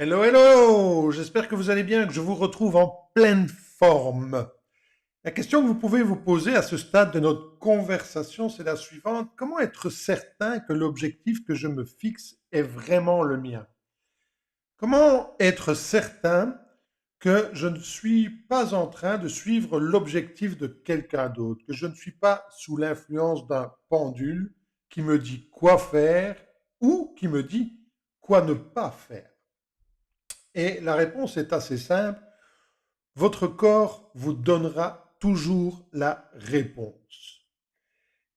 Hello, hello! J'espère que vous allez bien, que je vous retrouve en pleine forme. La question que vous pouvez vous poser à ce stade de notre conversation, c'est la suivante. Comment être certain que l'objectif que je me fixe est vraiment le mien? Comment être certain que je ne suis pas en train de suivre l'objectif de quelqu'un d'autre, que je ne suis pas sous l'influence d'un pendule qui me dit quoi faire ou qui me dit quoi ne pas faire? Et la réponse est assez simple. Votre corps vous donnera toujours la réponse.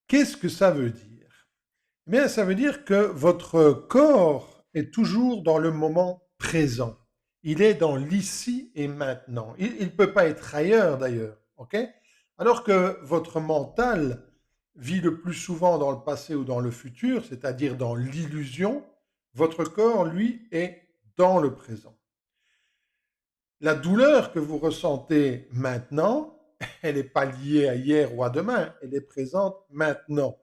Qu'est-ce que ça veut dire? Eh bien, ça veut dire que votre corps est toujours dans le moment présent. Il est dans l'ici et maintenant. Il ne peut pas être ailleurs d'ailleurs. Ok? Alors que votre mental vit le plus souvent dans le passé ou dans le futur, c'est-à-dire dans l'illusion, votre corps, lui, est dans le présent. La douleur que vous ressentez maintenant, elle n'est pas liée à hier ou à demain, elle est présente maintenant.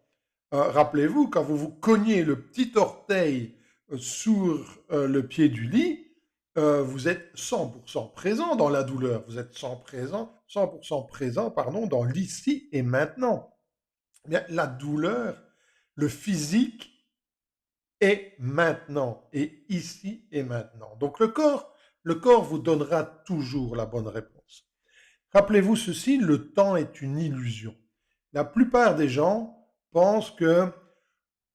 Rappelez-vous, quand vous vous cognez le petit orteil sur le pied du lit, vous êtes 100% présent dans la douleur, vous êtes 100% présent pardon, dans l'ici et maintenant. Eh bien, la douleur, le physique est maintenant, et ici et maintenant. Donc le corps vous donnera toujours la bonne réponse. Rappelez-vous ceci, le temps est une illusion. La plupart des gens pensent que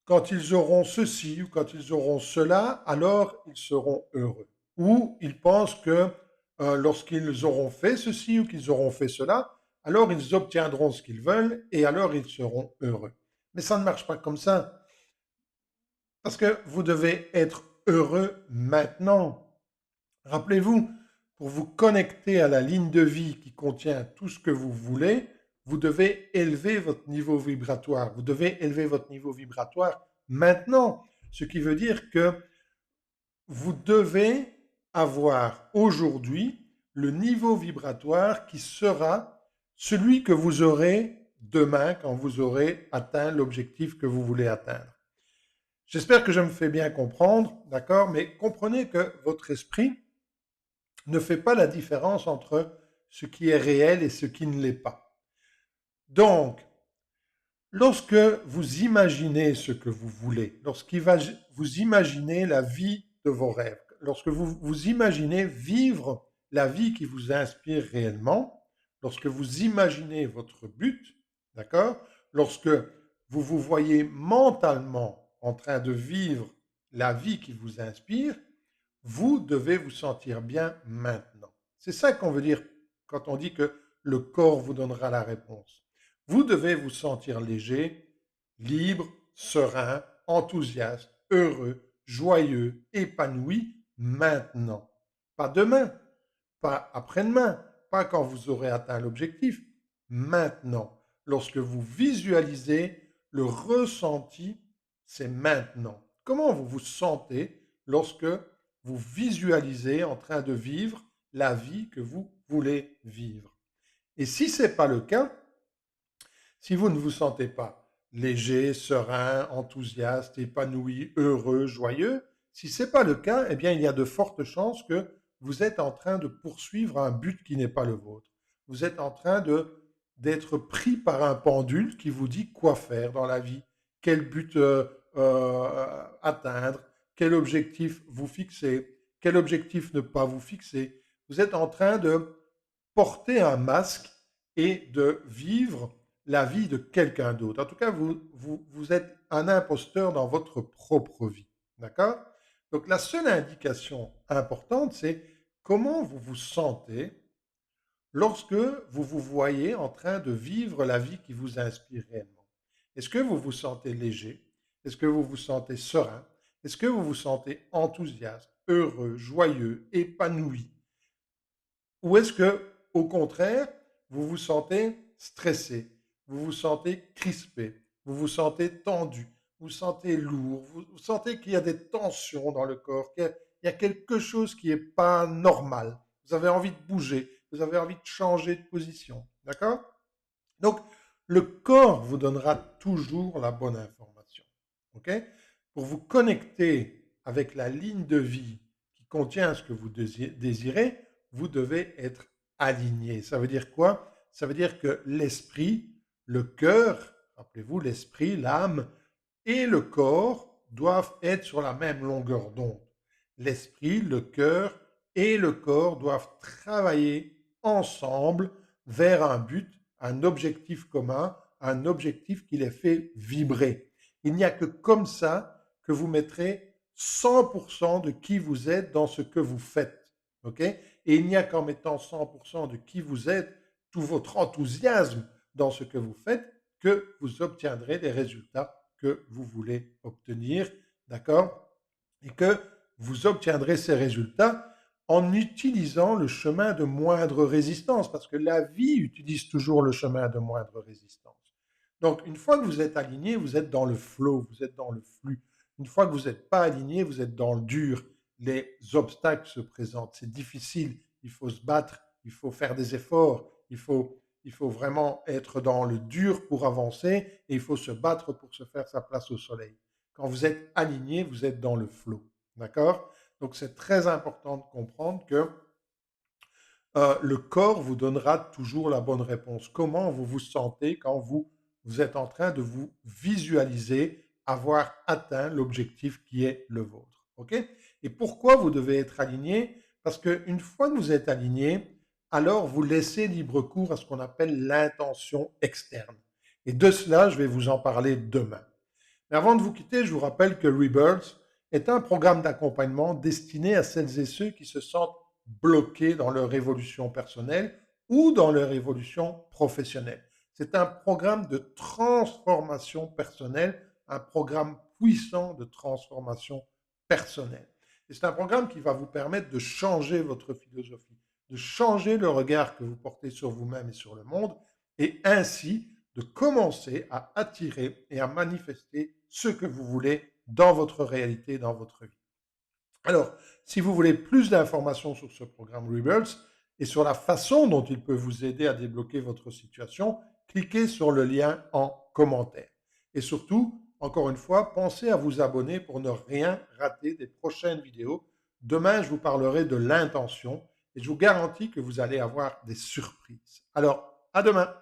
quand ils auront ceci ou quand ils auront cela, alors ils seront heureux. Ou ils pensent que lorsqu'ils auront fait ceci ou qu'ils auront fait cela, alors ils obtiendront ce qu'ils veulent et alors ils seront heureux. Mais ça ne marche pas comme ça. Parce que vous devez être heureux maintenant. Rappelez-vous, pour vous connecter à la ligne de vie qui contient tout ce que vous voulez, vous devez élever votre niveau vibratoire. Vous devez élever votre niveau vibratoire maintenant. Ce qui veut dire que vous devez avoir aujourd'hui le niveau vibratoire qui sera celui que vous aurez demain quand vous aurez atteint l'objectif que vous voulez atteindre. J'espère que je me fais bien comprendre, d'accord? Mais comprenez que votre esprit ne fait pas la différence entre ce qui est réel et ce qui ne l'est pas. Donc, lorsque vous imaginez ce que vous voulez, lorsque vous imaginez la vie de vos rêves, lorsque vous imaginez vivre la vie qui vous inspire réellement, lorsque vous imaginez votre but, d'accord? Lorsque vous vous voyez mentalement en train de vivre la vie qui vous inspire, vous devez vous sentir bien maintenant. C'est ça qu'on veut dire quand on dit que le corps vous donnera la réponse. Vous devez vous sentir léger, libre, serein, enthousiaste, heureux, joyeux, épanoui maintenant. Pas demain, pas après-demain, pas quand vous aurez atteint l'objectif, maintenant. Lorsque vous visualisez le ressenti, c'est maintenant. Comment vous vous sentez lorsque vous visualisez en train de vivre la vie que vous voulez vivre? Et si ce n'est pas le cas, si vous ne vous sentez pas léger, serein, enthousiaste, épanoui, heureux, joyeux, si ce n'est pas le cas, eh bien, il y a de fortes chances que vous êtes en train de poursuivre un but qui n'est pas le vôtre. Vous êtes en train d'être pris par un pendule qui vous dit quoi faire dans la vie, quel but atteindre, quel objectif vous fixer, quel objectif ne pas vous fixer. Vous êtes en train de porter un masque et de vivre la vie de quelqu'un d'autre. En tout cas, vous êtes un imposteur dans votre propre vie. D'accord? Donc la seule indication importante, c'est comment vous vous sentez lorsque vous vous voyez en train de vivre la vie qui vous inspire réellement. Est-ce que vous vous sentez léger? Est-ce que vous vous sentez serein? Est-ce que vous vous sentez enthousiaste, heureux, joyeux, épanoui? Ou est-ce que, au contraire, vous vous sentez stressé, vous vous sentez crispé, vous vous sentez tendu, vous vous sentez lourd, vous sentez qu'il y a des tensions dans le corps, qu'il y a quelque chose qui n'est pas normal. Vous avez envie de bouger, vous avez envie de changer de position. D'accord? Donc, le corps vous donnera toujours la bonne information. OK? Pour vous connecter avec la ligne de vie qui contient ce que vous désirez, vous devez être aligné. Ça veut dire quoi? Ça veut dire que l'esprit, le cœur, rappelez-vous, l'esprit, l'âme et le corps doivent être sur la même longueur d'onde. L'esprit, le cœur et le corps doivent travailler ensemble vers un but, un objectif commun, un objectif qui les fait vibrer. Il n'y a que comme ça que vous mettrez 100% de qui vous êtes dans ce que vous faites. OK? Et il n'y a qu'en mettant 100% de qui vous êtes, tout votre enthousiasme dans ce que vous faites, que vous obtiendrez des résultats que vous voulez obtenir, d'accord? Et que vous obtiendrez ces résultats en utilisant le chemin de moindre résistance, parce que la vie utilise toujours le chemin de moindre résistance. Donc, une fois que vous êtes aligné, vous êtes dans le flow, vous êtes dans le flux. Une fois que vous n'êtes pas aligné, vous êtes dans le dur. Les obstacles se présentent, c'est difficile, il faut se battre, il faut faire des efforts, il faut vraiment être dans le dur pour avancer et il faut se battre pour se faire sa place au soleil. Quand vous êtes aligné, vous êtes dans le flow. D'accord? Donc c'est très important de comprendre que le corps vous donnera toujours la bonne réponse. Comment vous vous sentez quand vous êtes en train de vous visualiser avoir atteint l'objectif qui est le vôtre. OK? Et pourquoi vous devez être aligné? Parce qu'une fois que vous êtes aligné, alors vous laissez libre cours à ce qu'on appelle l'intention externe. Et de cela, je vais vous en parler demain. Mais avant de vous quitter, je vous rappelle que Rebirth est un programme d'accompagnement destiné à celles et ceux qui se sentent bloqués dans leur évolution personnelle ou dans leur évolution professionnelle. C'est un programme de transformation personnelle, un programme puissant de transformation personnelle. Et c'est un programme qui va vous permettre de changer votre philosophie, de changer le regard que vous portez sur vous-même et sur le monde, et ainsi de commencer à attirer et à manifester ce que vous voulez dans votre réalité, dans votre vie. Alors, si vous voulez plus d'informations sur ce programme Rebirth et sur la façon dont il peut vous aider à débloquer votre situation, cliquez sur le lien en commentaire. Et surtout, encore une fois, pensez à vous abonner pour ne rien rater des prochaines vidéos. Demain, je vous parlerai de l'intention et je vous garantis que vous allez avoir des surprises. Alors, à demain!